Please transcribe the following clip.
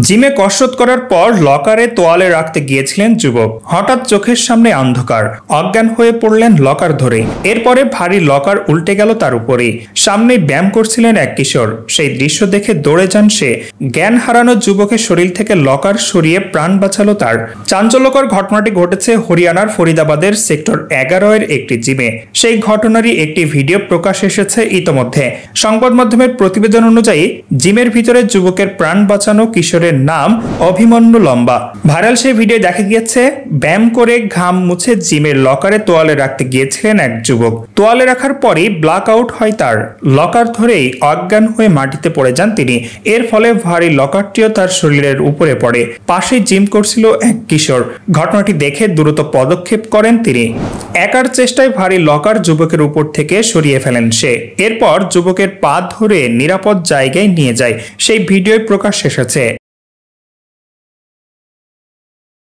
জিমে কসরত করার পর লকারে তোয়ালে রাখতে গিয়েছিলেন যুবক। হঠাৎ চোখের সামনে অন্ধকার, অজ্ঞান হয়ে পড়লেন লকার ধরে। এরপরে ভারী লকার উল্টে গেল তার উপরে। সামনে ব্যায়াম করছিলেন এক কিশোর। সেই দৃশ্য দেখে দৌড়ে যান সে। জ্ঞান হারানো যুবকের শরীর থেকে লকার সরিয়ে প্রাণ বাঁচালো তার। চাঞ্চল্যকর ঘটনাটি ঘটেছে হরিয়ানার ফরিদাবাদের সেক্টর 11 এর একটি জিমে। সেই ঘটনারই একটি ভিডিও প্রকাশ এসেছে ইতোমধ্যে। সংবাদ মাধ্যমের প্রতিবেদন অনুযায়ী জিমের ভিতরে যুবকের প্রাণ বাঁচানো কিশোরের নাম অভিমন্যু লম্বা। ভাইরাল সেই ভিডিও দেখা গিয়েছে ব্যায়াম করে ঘাম মুছে জিমের লকারে তোয়ালে রাখতে গিয়েছিলেন এক যুবক। তোয়ালে রাখার পরই ব্ল্যাক আউট হয় তার। লকার ধরেই অজ্ঞান হয়ে মাটিতে পড়ে যান তিনি। এর ফলে ভারী লকারটিও তার শরীরের উপরে পড়ে। পাশে জিম করছিল এক কিশোর। ঘটনাটি দেখে দ্রুত পদক্ষেপ করেন তিনি। একার চেষ্টায় ভারী লকার যুবকের উপর থেকে সরিয়ে ফেলেন সে। এরপর যুবকের পা ধরে নিরাপদ জায়গায় নিয়ে যায়। সেই ভিডিও প্রকাশ এসেছে।